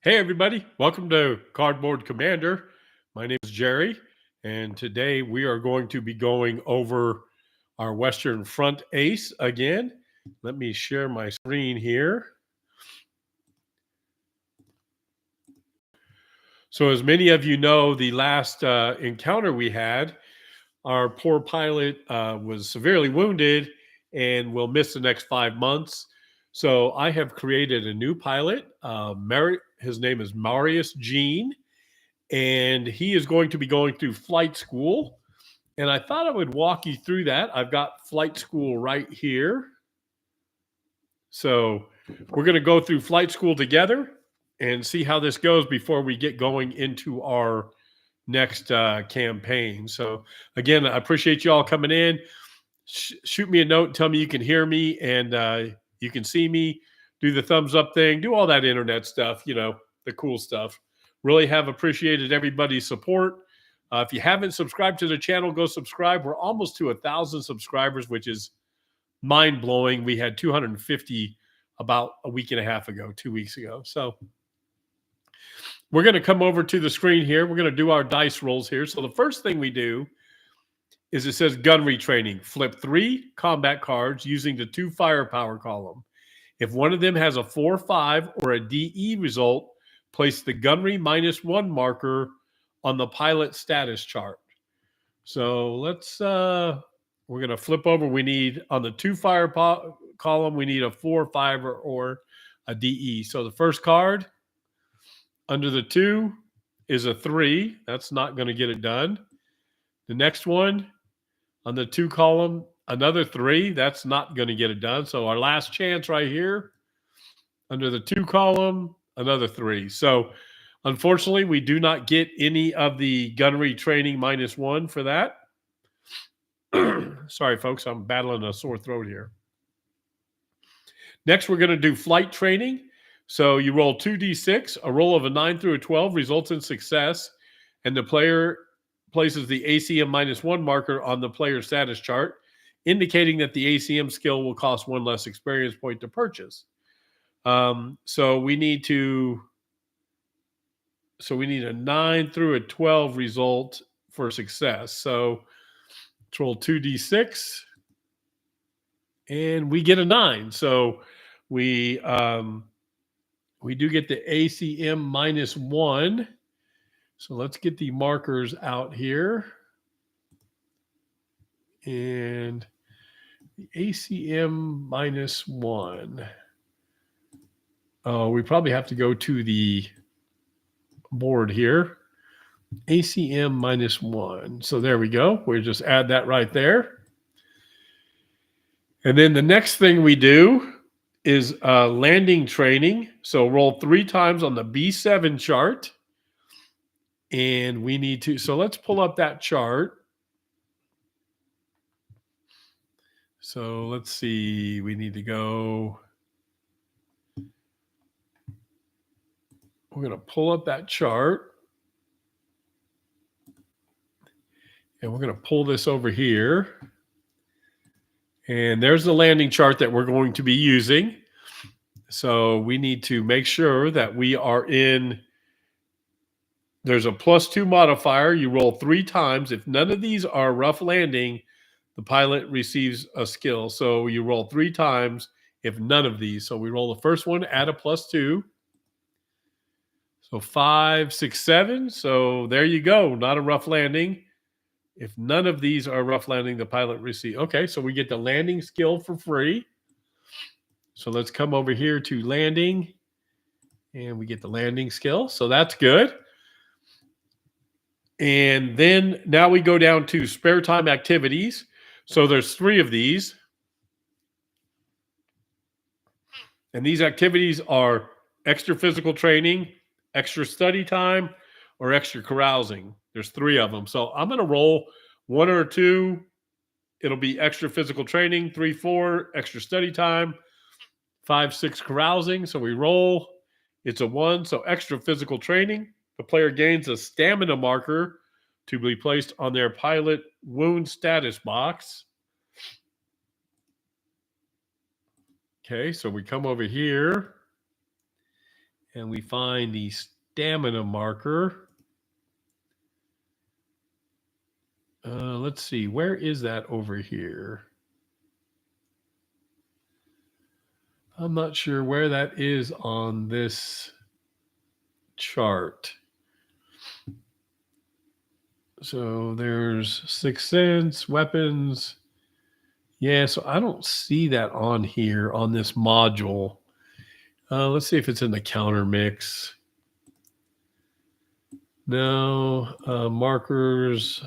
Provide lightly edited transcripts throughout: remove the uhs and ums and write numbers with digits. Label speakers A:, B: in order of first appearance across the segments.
A: Hey, everybody. Welcome to Cardboard Commander. My name is Jerry, and today we are going to be going over our Western Front Ace again. Let me share my screen here. So, as many of you know, the last encounter we had, our poor pilot was severely wounded and will miss the next 5 months. So, I have created a new pilot. His name is Marius Jean, and he is going to be going through flight school. And I thought I would walk you through that. I've got flight school right here. So we're going to go through flight school together and see how this goes before we get going into our next campaign. So again, I appreciate you all coming in. Shoot me a note, tell me you can hear me and you can see me. Do the thumbs up thing, do all that internet stuff, the cool stuff. Really have appreciated everybody's support. If you haven't subscribed to the channel, go subscribe. We're almost to 1,000 subscribers, which is mind blowing. We had 250 about a week and a half ago, 2 weeks ago. So we're going to come over to the screen here. We're going to do our dice rolls here. So the first thing we do is it says gunnery training. Flip 3 combat cards using the 2 firepower column. If one of them has a 4-5 or a DE result, place the gunnery -1 marker on the pilot status chart. So we're going to flip over. We need on the 2 fire column, we need a 4-5 or a DE. So the first card under the 2 is a 3. That's not going to get it done. The next one on the 2 column, another 3. That's not going to get it done. So our last chance right here under the 2 column, another 3. So unfortunately, we do not get any of the gunnery training -1 for that. Sorry, folks, I'm battling a sore throat here. Next, we're going to do flight training. So you roll 2d6. A roll of a 9 through a 12 results in success, and the player places the ACM -1 marker on the player status chart, indicating that the ACM skill will cost 1 less experience point to purchase. So we need a 9 through a 12 result for success. So let's roll 2d6, and we get a 9. So we do get the ACM -1. So let's get the markers out here. And the ACM -1. Oh, we probably have to go to the board here. ACM -1. So there we go. We'll just add that right there. And then the next thing we do is landing training. So roll 3 times on the B7 chart. And we need to, so let's pull up that chart. So let's see, we need to go, we're going to pull up that chart. And we're going to pull this over here. And there's the landing chart that we're going to be using. So we need to make sure that we are in, there's a +2 modifier. You roll 3 times. If none of these are rough landing, the pilot receives a skill. So you roll 3 times if none of these. So we roll the first one, add a +2. So 5, 6, 7. So there you go. Not a rough landing. If none of these are rough landing, the pilot receives. Okay, so we get the landing skill for free. So let's come over here to landing, and we get the landing skill. So that's good. And then now we go down to spare time activities. So there's 3 of these. And these activities are extra physical training, extra study time, or extra carousing. There's 3 of them. So I'm going to roll 1 or 2. It'll be extra physical training, 3, 4, extra study time, 5, 6 carousing. So we roll. It's a 1. So extra physical training. The player gains a stamina marker to be placed on their pilot wound status box. Okay, so we come over here and we find the stamina marker. Let's see, where is that over here? I'm not sure where that is on this chart. So there's 6th sense, weapons. Yeah, so I don't see that on here on this module. Let's see if it's in the counter mix. No, markers.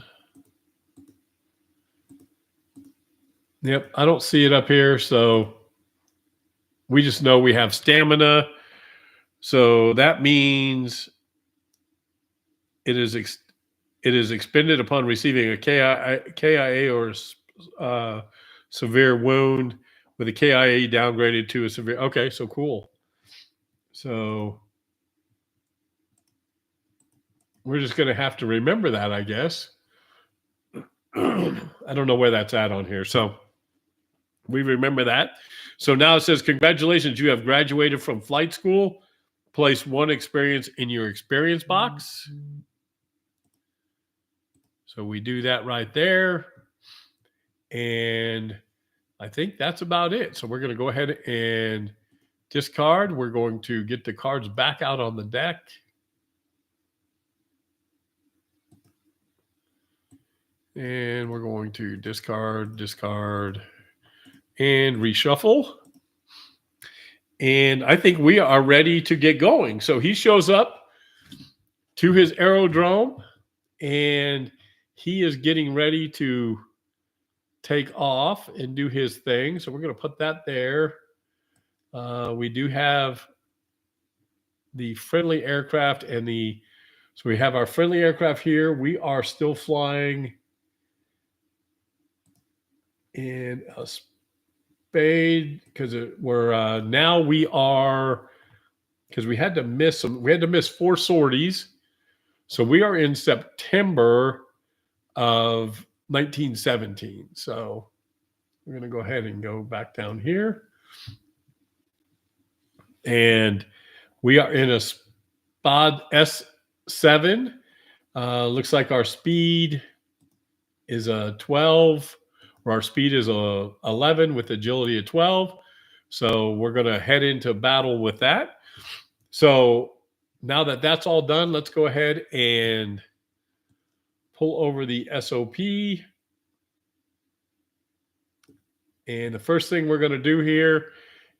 A: Yep, I don't see it up here. So we just know we have stamina. So that means it is expended upon receiving a KIA or severe wound with a KIA downgraded to a severe. Okay, so cool. So we're just going to have to remember that, I guess. I don't know where that's at on here. So we remember that. So now it says, congratulations, you have graduated from flight school. Place 1 experience in your experience box. So we do that right there. And I think that's about it. So we're going to go ahead and discard. We're going to get the cards back out on the deck. And we're going to discard, and reshuffle. And I think we are ready to get going. So he shows up to his aerodrome, and he is getting ready to take off and do his thing. So we're going to put that there. We do have the friendly aircraft and so we have our friendly aircraft here. We are still flying in a spade because because we had to miss 4 sorties. So we are in September of 1917. So we're going to go ahead and go back down here. And we are in a SPOD S7. Looks like our speed is a 12, or our speed is a 11 with agility of 12. So we're going to head into battle with that. So now that that's all done, let's go ahead and pull over the SOP. And the first thing we're going to do here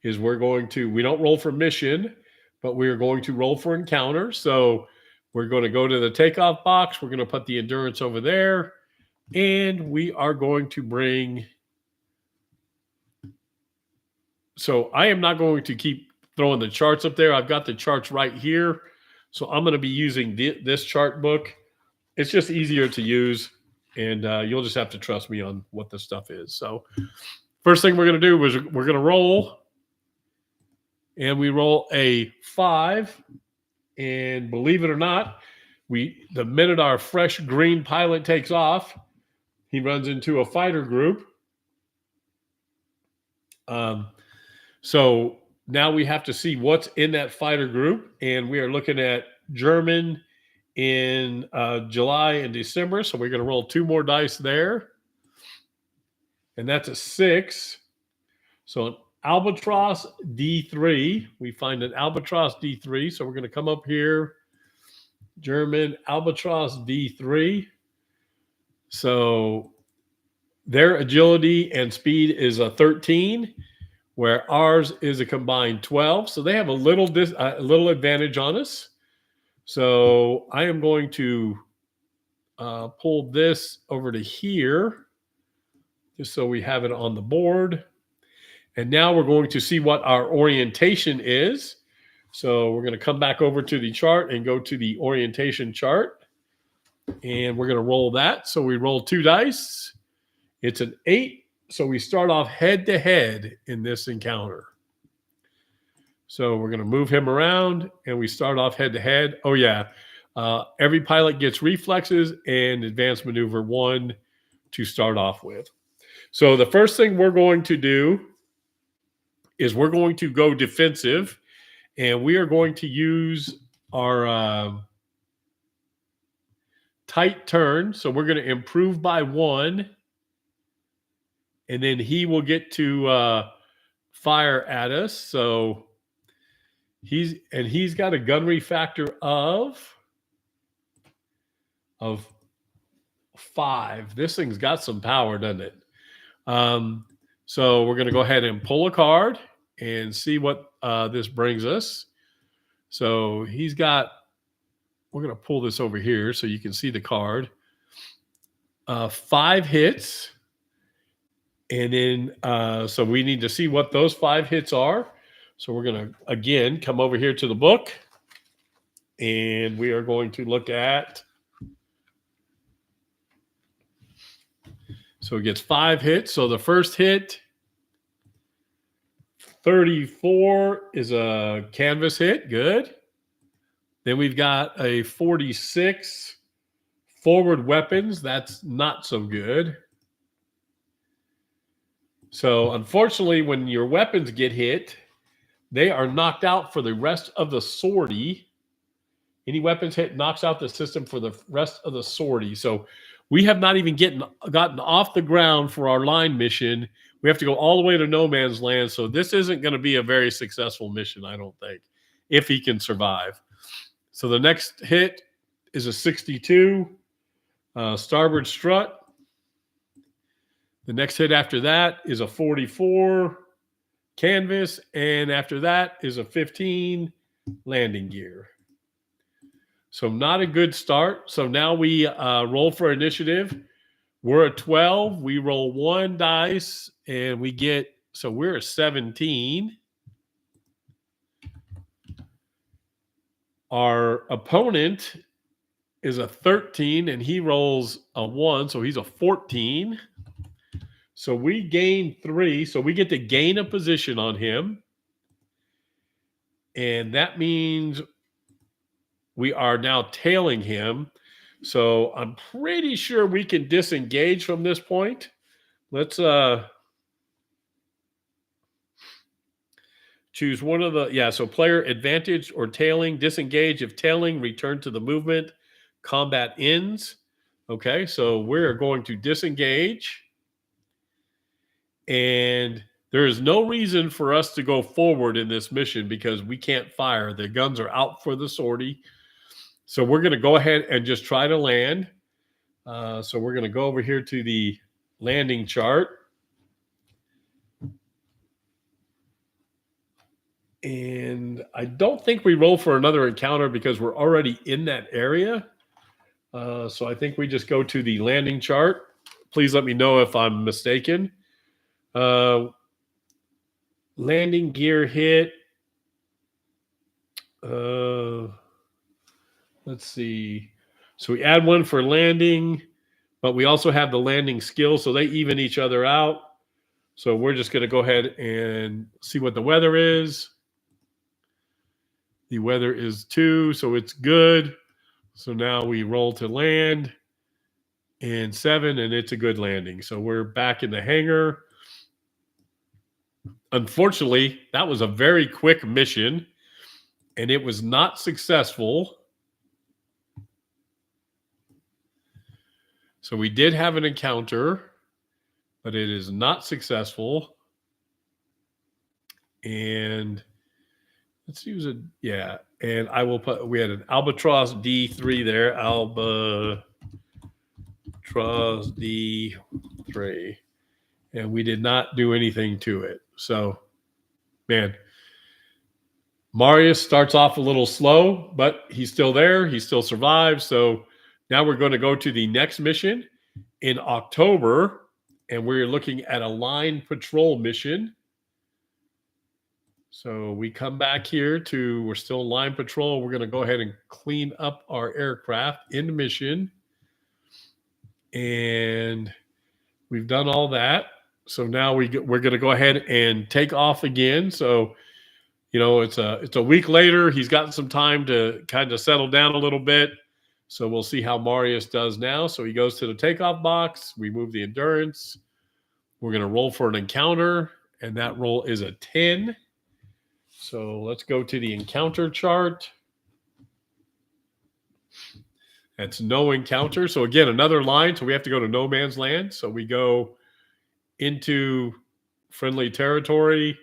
A: is we don't roll for mission, but we're going to roll for encounter. So we're going to go to the takeoff box. We're going to put the endurance over there. And we are going to bring... So I am not going to keep throwing the charts up there. I've got the charts right here. So I'm going to be using this chart book. It's just easier to use. And you'll just have to trust me on what this stuff is. So first thing we're going to do is we're going to roll. And we roll a 5. And believe it or not, the minute our fresh green pilot takes off, he runs into a fighter group. So now we have to see what's in that fighter group. And we are looking at German in July and December. So we're going to roll 2 more dice there. And that's a 6. So an Albatross D3. We find an Albatross D3. So we're going to come up here. German Albatross D3. So their agility and speed is a 13, where ours is a combined 12. So they have a little advantage on us. So I am going to pull this over to here, just so we have it on the board. And now we're going to see what our orientation is. So we're going to come back over to the chart and go to the orientation chart. And we're going to roll that. So we roll 2 dice. It's an 8. So we start off head-to-head in this encounter. So we're going to move him around, and we start off head-to-head. Oh, yeah. Every pilot gets reflexes and advanced maneuver 1 to start off with. So the first thing we're going to do is we're going to go defensive, And we are going to use our tight turn. So we're going to improve by 1. And then he will get to fire at us. So he's got a gunnery factor of 5. This thing's got some power, doesn't it? So we're going to go ahead and pull a card and see what this brings us. So we're going to pull this over here so you can see the card. 5 hits. And then, so we need to see what those 5 hits are. So we're going to, again, come over here to the book. And we are going to look at, so it gets 5 hits. So the first hit, 34 is a canvas hit. Good. Then we've got a 46 forward weapons. That's not so good. So unfortunately, when your weapons get hit, they are knocked out for the rest of the sortie. Any weapons hit knocks out the system for the rest of the sortie. So we have not even gotten off the ground for our line mission. We have to go all the way to no man's land. So this isn't going to be a very successful mission, I don't think, if he can survive. So the next hit is a 62 starboard strut. The next hit after that is a 44 canvas. And after that is a 15 landing gear. So not a good start. So now we roll for initiative. We're a 12. We roll 1 dice and we get, so we're a 17. Our opponent is a 13 and he rolls a 1. So he's a 14. So we gain 3. So we get to gain a position on him. And that means we are now tailing him. So I'm pretty sure we can disengage from this point. Let's choose one of the, so player advantage or tailing, disengage. If tailing, return to the movement. Combat ends. Okay, so we're going to disengage. And there is no reason for us to go forward in this mission because we can't fire. The guns are out for the sortie. So we're going to go ahead and just try to land. So we're going to go over here to the landing chart. And I don't think we roll for another encounter because we're already in that area. So I think we just go to the landing chart. Please let me know if I'm mistaken. Landing gear hit. Let's see. So we add 1 for landing, but we also have the landing skill, so they even each other out. So we're just going to go ahead and see what the weather is. The weather is 2, so it's good. So now we roll to land and 7, and it's a good landing. So we're back in the hangar. Unfortunately, that was a very quick mission, and it was not successful. So we did have an encounter, but it is not successful. And let's use it. Yeah. And I will put, we had an Albatross D3 there. Albatross D3. And we did not do anything to it. So, man, Marius starts off a little slow, but he's still there. He still survives. So now we're going to go to the next mission in October, and we're looking at a line patrol mission. So we come back here to, we're still line patrol. We're going to go ahead and clean up our aircraft in mission. And we've done all that. So now we're going to go ahead and take off again. So, you know, it's a week later. He's gotten some time to kind of settle down a little bit. So we'll see how Marius does now. So he goes to the takeoff box. We move the endurance. We're going to roll for an encounter, and that roll is a 10. So let's go to the encounter chart. That's no encounter. So again, another line. So we have to go to no man's land. So we go into friendly territory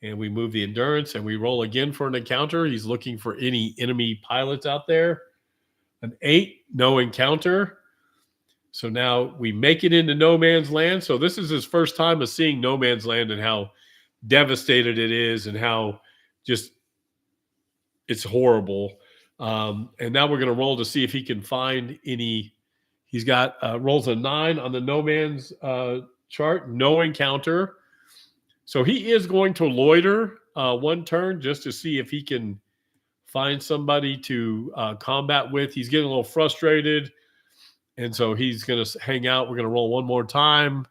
A: and we move the endurance and we roll again for an encounter. He's looking for any enemy pilots out there. An 8, no encounter. So now we make it into no man's land. So this is his first time of seeing no man's land and how devastated it is and how just it's horrible. And now we're going to roll to see if he can find any. He's got rolls a 9 on the no man's chart, no encounter. So he is going to loiter one turn just to see if he can find somebody to combat with. He's getting a little frustrated. And so he's going to hang out. We're going to roll one more time.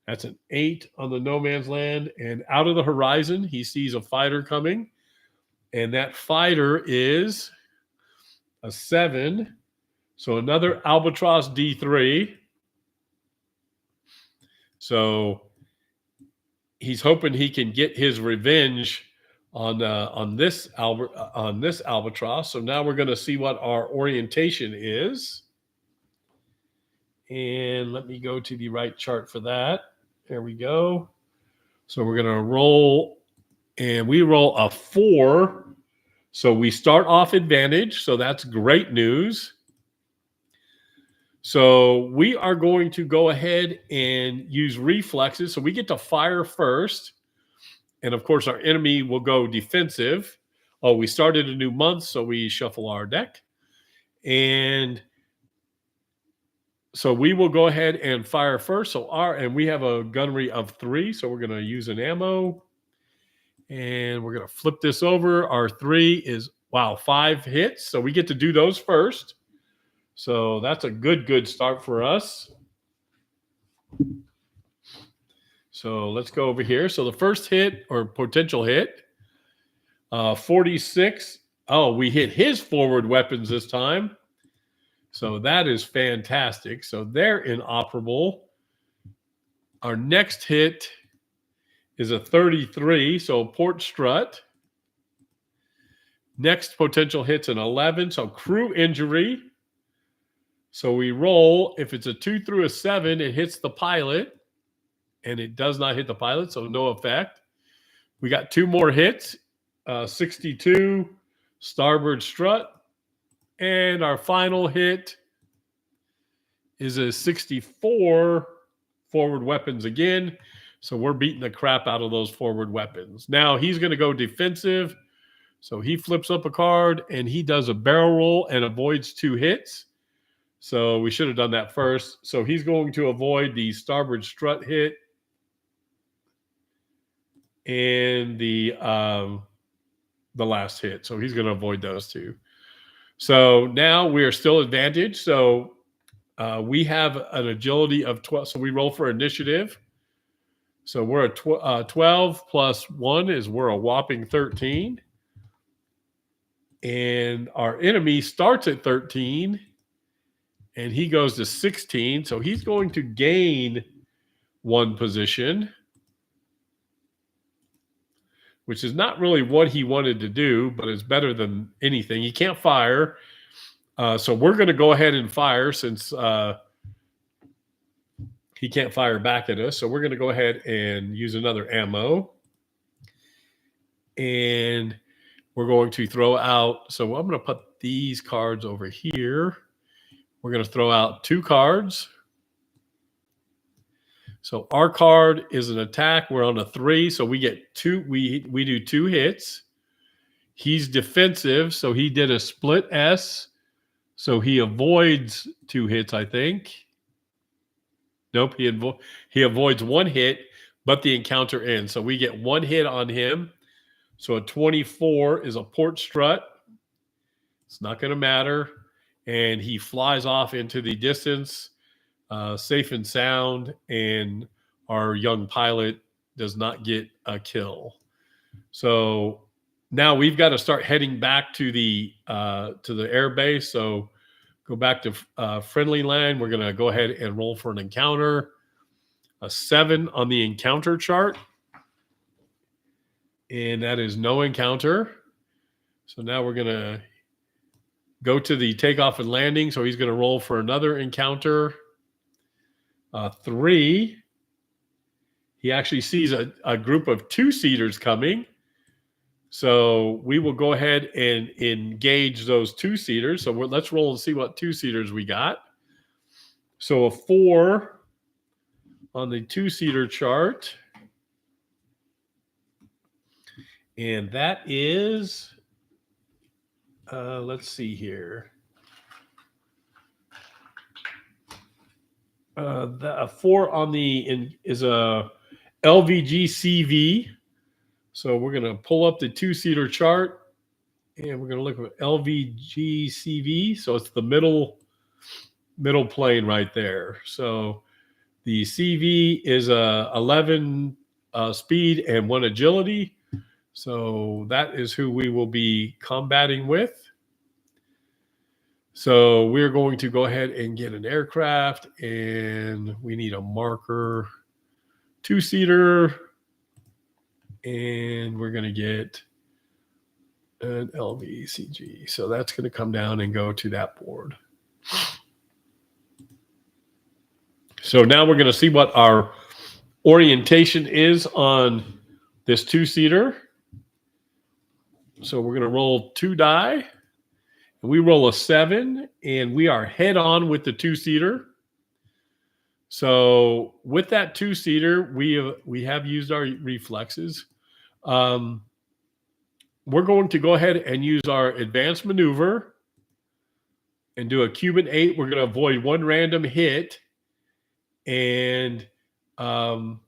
A: That's an 8 on the no man's land. And out of the horizon, he sees a fighter coming. And that fighter is a 7. So another Albatross D3. So he's hoping he can get his revenge on this Albatross. So now we're going to see what our orientation is. And let me go to the right chart for that. There we go. So we're going to roll, and we roll a 4. So we start off advantage. So that's great news. So we are going to go ahead and use reflexes. So we get to fire first. And of course, our enemy will go defensive. Oh, we started a new month, so we shuffle our deck. And so we will go ahead and fire first. And we have a gunnery of 3. So we're going to use an ammo. And we're going to flip this over. Our 3 is, 5 hits. So we get to do those first. So that's a good start for us. So let's go over here. So the first hit or potential hit, 46. Oh, we hit his forward weapons this time. So that is fantastic. So they're inoperable. Our next hit is a 33. So port strut. Next potential hit's an 11. So crew injury. So we roll. If it's a 2 through a 7, it hits the pilot. And it does not hit the pilot, so no effect. We got 2 more hits. 62, starboard strut. And our final hit is a 64, forward weapons again. So we're beating the crap out of those forward weapons. Now he's going to go defensive. So he flips up a card and he does a barrel roll and avoids 2 hits. So we should have done that first. So he's going to avoid the starboard strut hit and the last hit. So he's going to avoid those 2. So now we are still advantaged. So we have an agility of 12. So we roll for initiative. So we're a 12 plus 1 is we're a whopping 13. And our enemy starts at 13 and he goes to 16. So he's going to gain 1 position, which is not really what he wanted to do, but it's better than anything. He can't fire. So we're going to go ahead and fire since he can't fire back at us. So we're going to go ahead and use another ammo. And we're going to throw out. So I'm going to put these cards over here. We're going to throw out 2 cards. So our card is an attack. We're on a 3. So we get 2. We do 2 hits. He's defensive. So he did a split S. So he avoids 2 hits, I think. Nope. He avoids 1 hit, but the encounter ends. So we get 1 hit on him. So a 24 is a port strut. It's not going to matter. And he flies off into the distance, safe and sound. And our young pilot does not get a kill. So now we've got to start heading back to the air base. So go back to friendly land. We're going to go ahead and roll for an encounter. A 7 on the encounter chart. And that is no encounter. So now we're going to go to the takeoff and landing. So he's going to roll for another encounter. 3. He actually sees a group of 2-seaters coming. So we will go ahead and engage those 2-seaters. So let's roll and see what 2-seaters we got. So a 4 on the 2-seater chart. And that is, let's see here. The 4 on is a LVG CV. So we're going to pull up the 2-seater chart and we're going to look at LVG CV. So it's the middle plane right there. So the CV is 11 speed and 1 agility. So that is who we will be combating with. So we're going to go ahead and get an aircraft, and we need a marker 2-seater, and we're going to get an LVCG. So that's going to come down and go to that board. So now we're going to see what our orientation is on this 2-seater. So we're going to roll 2 die. And we roll a 7, and we are head on with the 2-seater. So with that 2-seater, we have used our reflexes. We're going to go ahead and use our advanced maneuver and do a Cuban 8. We're going to avoid 1 random hit, and we're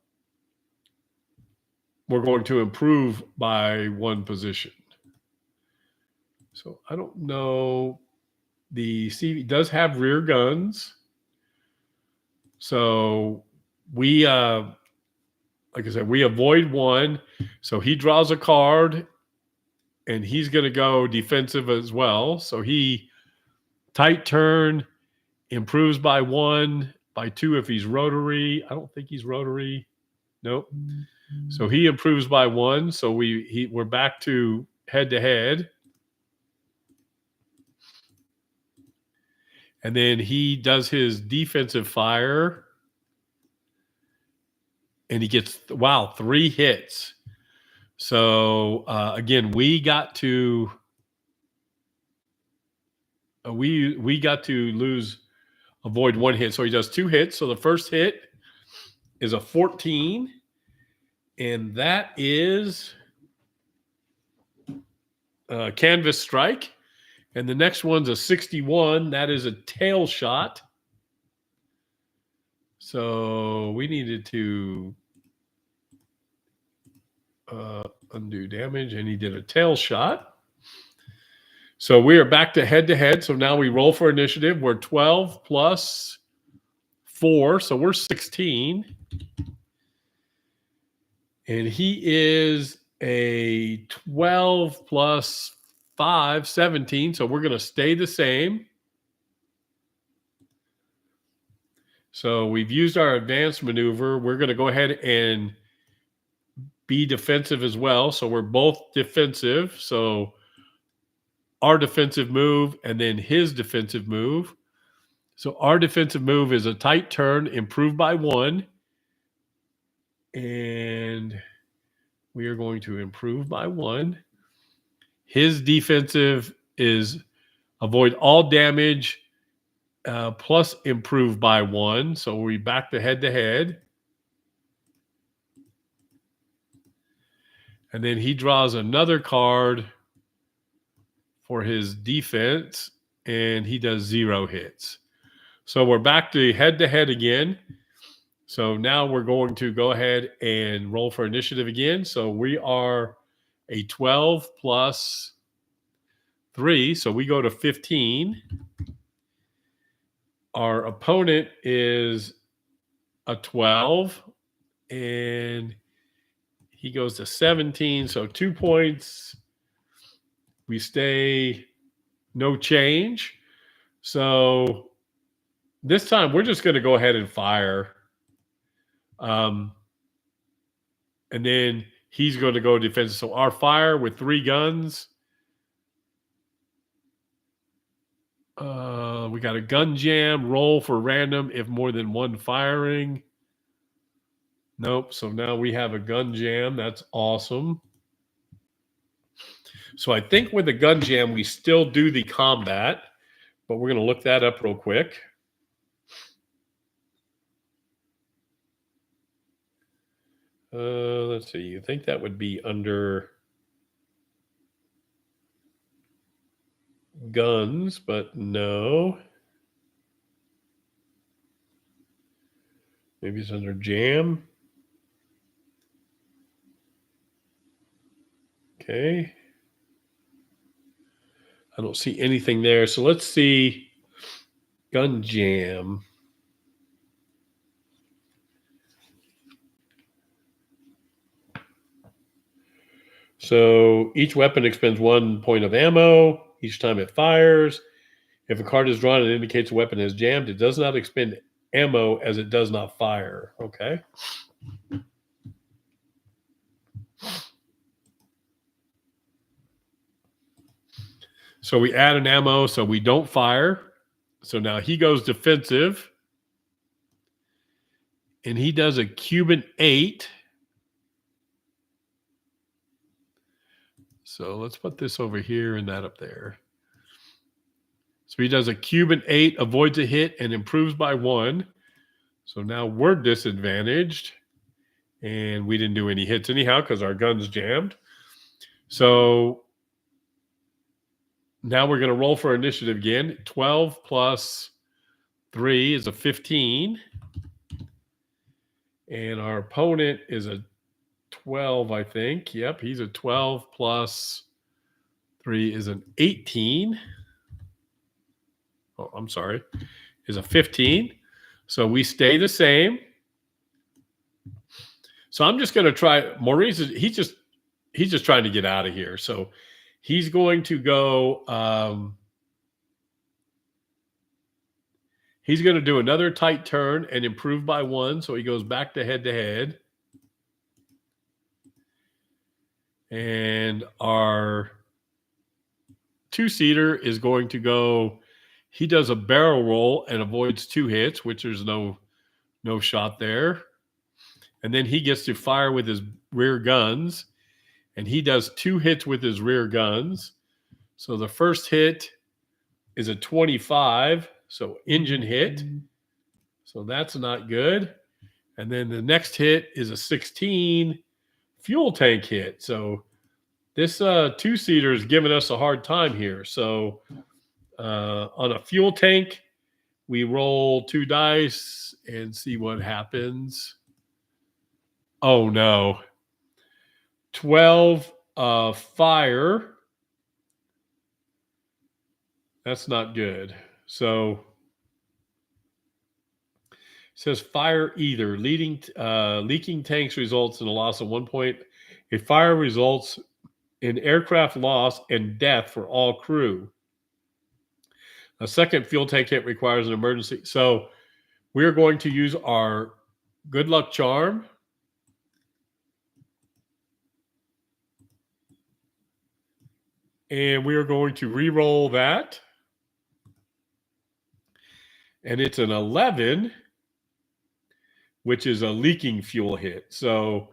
A: going to improve by 1 position. So I don't know. The CV does have rear guns. So we, like I said, we avoid 1. So he draws a card, and he's going to go defensive as well. So he tight turn, improves by 1, by 2 if he's rotary. I don't think he's rotary. Nope. So he improves by 1. So we're back to head to head. And then he does his defensive fire. And he gets, 3 hits. So, again, we got to avoid 1 hit. So he does 2 hits. So the first hit is a 14. And that is a canvas strike. And the next one's a 61. That is a tail shot. So we needed to undo damage, and he did a tail shot. So we are back to head. So now we roll for initiative. We're 12 plus 4. So we're 16. And he is a 12 plus 5, 17. So we're going to stay the same. So we've used our advanced maneuver. We're going to go ahead and be defensive as well. So we're both defensive. So our defensive move and then his defensive move. So our defensive move is a tight turn, improved by 1. And we are going to improve by 1. His defensive is avoid all damage, plus improve by 1. So we back to head. And then he draws another card for his defense, and he does 0 hits. So we're back to head again. So now we're going to go ahead and roll for initiative again. So we are a 12 plus 3. So we go to 15. Our opponent is a 12, and he goes to 17. So 2 points. We stay no change. So this time we're just going to go ahead and fire. And then he's going to go defensive. So our fire with 3 guns. We got a gun jam, roll for random if more than 1 firing. Nope. So now we have a gun jam. That's awesome. So I think with the gun jam, we still do the combat, but we're going to look that up real quick. Let's see. You think that would be under guns, but no. Maybe it's under jam. Okay. I don't see anything there. So let's see gun jam. So each weapon expends 1 point of ammo each time it fires. If a card is drawn and indicates a weapon is jammed, it does not expend ammo as it does not fire. Okay. So we add an ammo so we don't fire. So now he goes defensive. And he does a Cuban 8. So let's put this over here and that up there. So he does a Cuban 8, avoids a hit, and improves by 1. So now we're disadvantaged. And we didn't do any hits anyhow because our gun's jammed. So now we're going to roll for initiative again. 12 plus 3 is a 15. And our opponent is a 12, I think. Yep, he's a 12 plus 3 is an 18. Oh, I'm sorry. Is a 15. So we stay the same. So I'm just going to try. Maurice, he's just trying to get out of here. So he's going to go. He's going to do another tight turn and improve by 1. So he goes back to head. And our 2-seater is going to go. He does a barrel roll and avoids 2 hits, which there's no shot there. And then he gets to fire with his rear guns. And he does 2 hits with his rear guns. So the first hit is a 25. So engine hit. So that's not good. And then the next hit is a 16 fuel tank hit. So this 2-seater is giving us a hard time here. So on a fuel tank, we roll 2 dice and see what happens. Oh, no. 12 fire. That's not good. So it says fire either. Leaking tanks results in a loss of 1 point. A fire results in aircraft loss and death for all crew. A second fuel tank hit requires an emergency. So we're going to use our good luck charm. And we are going to re-roll that. And it's an 11, which is a leaking fuel hit. So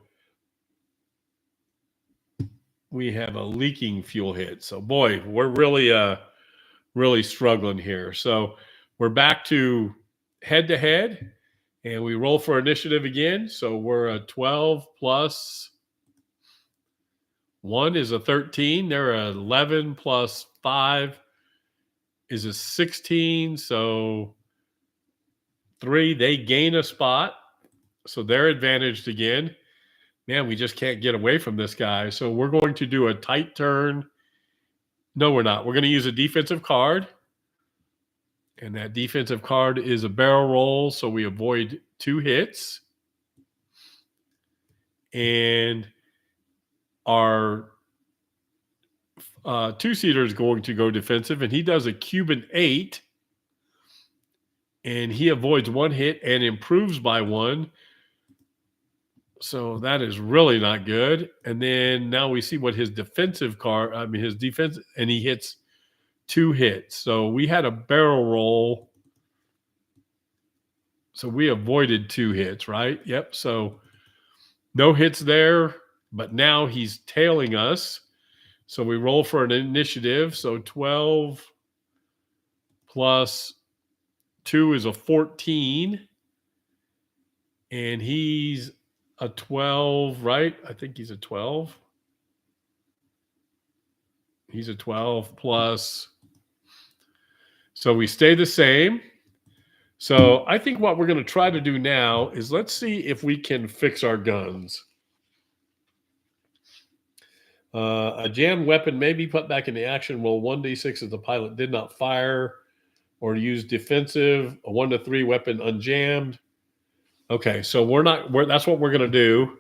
A: we have a leaking fuel hit. So boy, we're really struggling here. So we're back to head, and we roll for initiative again. So we're a 12 plus 1 is a 13. They're a 11 plus 5 is a 16. So 3, they gain a spot. So they're advantaged again. Man, we just can't get away from this guy. So we're going to do a tight turn. No, we're not. We're going to use a defensive card. And that defensive card is a barrel roll. So we avoid 2 hits. And our 2-seater is going to go defensive. And he does a Cuban 8. And he avoids 1 hit and improves by 1. So that is really not good. And then now we see what his defensive card, I mean, his defense, and he hits 2 hits. So we had a barrel roll. So we avoided 2 hits, right? Yep. So no hits there, but now he's tailing us. So we roll for an initiative. So 12 plus 2 is a 14. And he's a 12, right? I think he's a 12. He's a 12 plus. So we stay the same. So I think what we're going to try to do now is let's see if we can fix our guns. A jammed weapon may be put back into action. Roll 1d6 if the pilot did not fire or use defensive. A 1 to 3 weapon unjammed. Okay, so that's what we're going to do.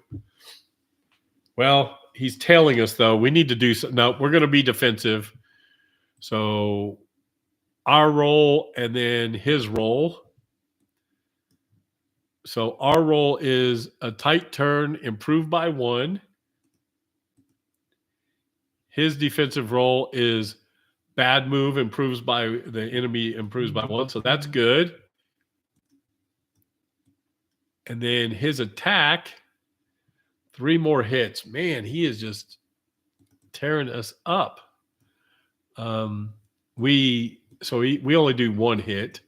A: Well, he's tailing us though. We need to do something. No, we're going to be defensive. So our roll and then his roll. So our roll is a tight turn, improved by 1. His defensive roll is bad move, improves by the enemy, improves by 1. So that's good. And then his attack, 3 more hits. Man, he is just tearing us up. We only do 1 hit.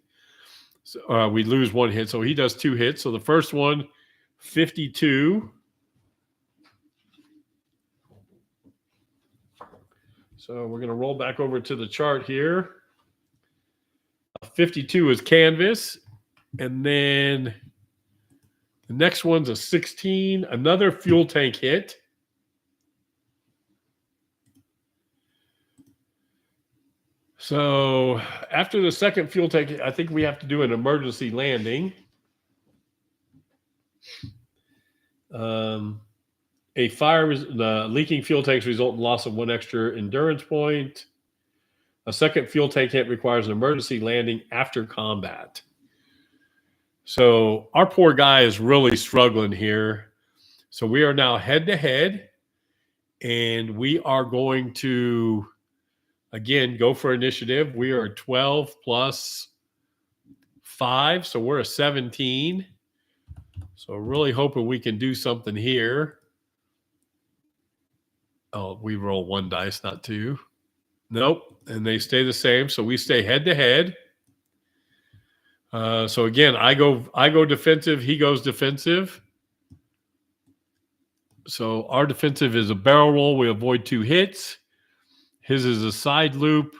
A: So, we lose 1 hit. So he does 2 hits. So the first one, 52. So we're going to roll back over to the chart here. 52 is canvas. And then the next one's a 16. Another fuel tank hit. So after the second fuel tank, I think we have to do an emergency landing. A fire, the leaking fuel tanks result in loss of 1 extra endurance point. A second fuel tank hit requires an emergency landing after combat. So our poor guy is really struggling here. So we are now head to head, and we are going to, again, go for initiative. We are 12 plus 5, so we're a 17. So really hoping we can do something here. Oh, we roll 1 dice, not 2. Nope, and they stay the same. So we stay head to head. So again, I go defensive. He goes defensive. So our defensive is a barrel roll. We avoid 2 hits. His is a side loop,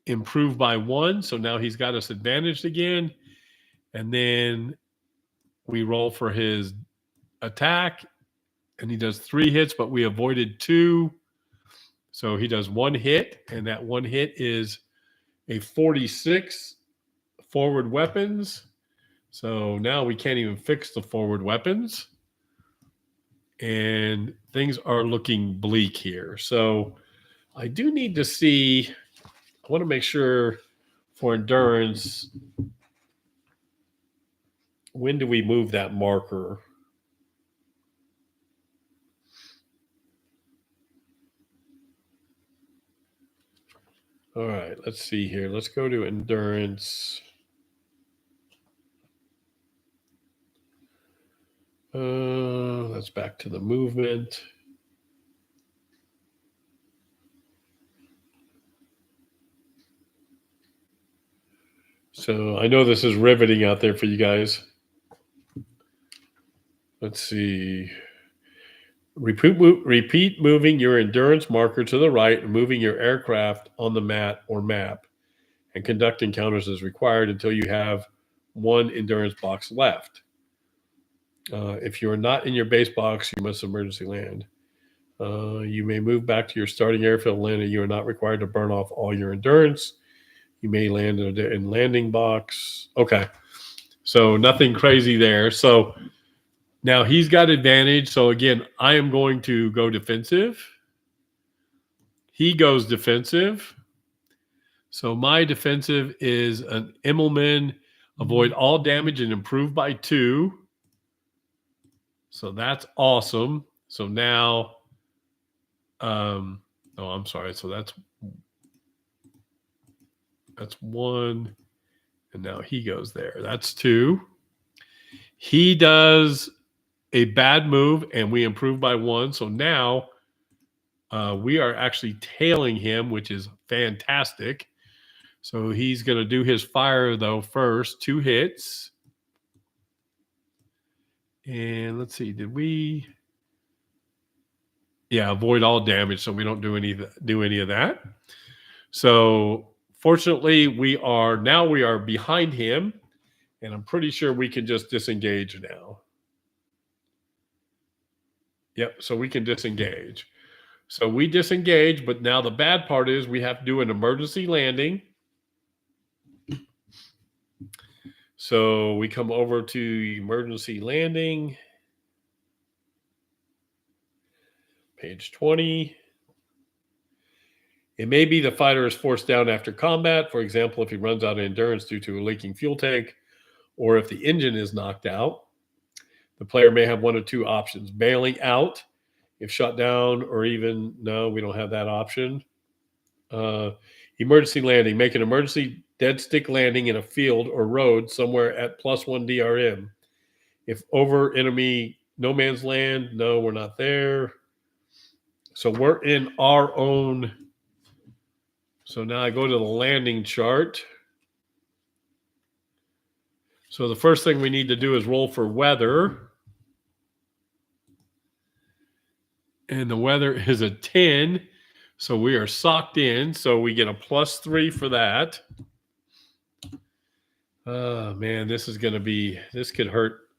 A: improved by 1. So now he's got us advantaged again. And then we roll for his attack, and he does 3 hits, but we avoided 2. So he does 1 hit, and that 1 hit is a 46 forward weapons. So now we can't even fix the forward weapons. And things are looking bleak here. So I do need to see, I want to make sure for endurance, when do we move that marker? All right, let's see here. Let's go to endurance. That's back to the movement. So I know this is riveting out there for you guys. Let's see. Repeat moving your endurance marker to the right and moving your aircraft on the mat or map, and conduct encounters as required until you have 1 endurance box left. If you are not in your base box, you must emergency land. You may move back to your starting airfield landing. You are not required to burn off all your endurance. You may land in landing box. Okay. So nothing crazy there. So now he's got advantage. So again, I am going to go defensive. He goes defensive. So my defensive is an Immelman, avoid all damage and improve by 2. So that's awesome. So now, oh, I'm sorry. So that's one. And now he goes there. That's 2. He does a bad move and we improve by 1. So now we are actually tailing him, which is fantastic. So he's going to do his fire, though, first. 2 hits. And let's see, did we? Yeah, avoid all damage, so we don't do any of that. So fortunately, we are behind him, and I'm pretty sure we can just disengage now. Yep, so we can disengage. So we disengage, but now the bad part is we have to do an emergency landing. So we come over to emergency landing. Page 20. It may be the fighter is forced down after combat. For example, if he runs out of endurance due to a leaking fuel tank, or if the engine is knocked out. The player may have 1 of 2 options: bailing out if shot down, or even, no, we don't have that option. Emergency landing. Make an emergency dead stick landing in a field or road somewhere at +1 DRM. If over enemy no man's land, no, we're not there. So we're in our own. So now I go to the landing chart. So the first thing we need to do is roll for weather. And the weather is a 10. So we are socked in. So we get a +3 for that. Oh, man, this could hurt.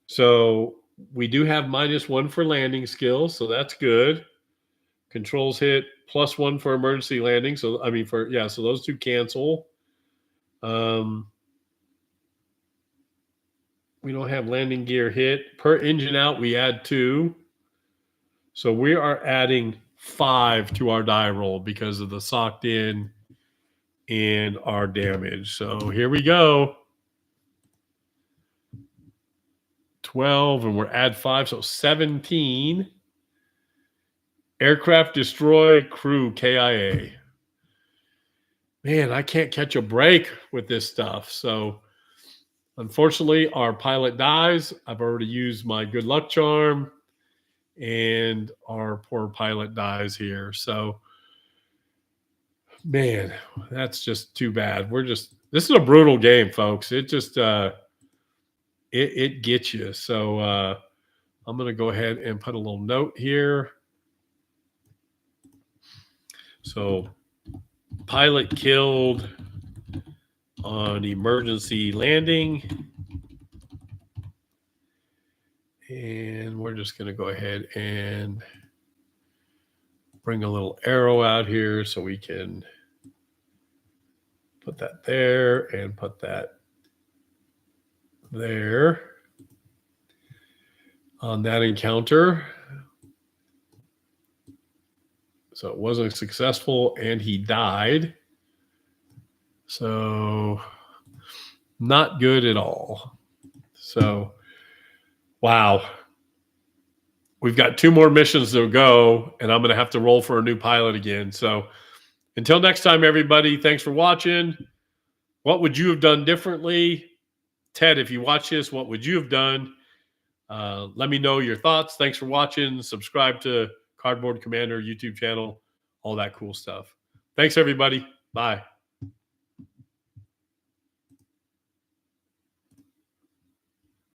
A: So we do have -1 for landing skills. So that's good. Controls hit +1 for emergency landing. So, so those 2 cancel. We don't have landing gear hit. Per engine out, we add 2. So we are adding 5 to our die roll because of the socked in and our damage. So here we go. 12, and we're add 5, so 17. Aircraft destroy, crew KIA. Man, I can't catch a break with this stuff. So unfortunately, our pilot dies. I've already used my good luck charm, and our poor pilot dies here. So, man, that's just too bad. This is a brutal game, folks. It just, it gets you. So I'm going to go ahead and put a little note here. So pilot killed on emergency landing. And we're just going to go ahead and bring a little arrow out here so we can put that there and put that there on that encounter. So it wasn't successful and he died. So not good at all. So, wow. We've got 2 more missions to go, and I'm going to have to roll for a new pilot again. So until next time, everybody, thanks for watching. What would you have done differently? Ted, if you watch this, what would you have done? Let me know your thoughts. Thanks for watching. Subscribe to Cardboard Commander YouTube channel, all that cool stuff. Thanks, everybody. Bye.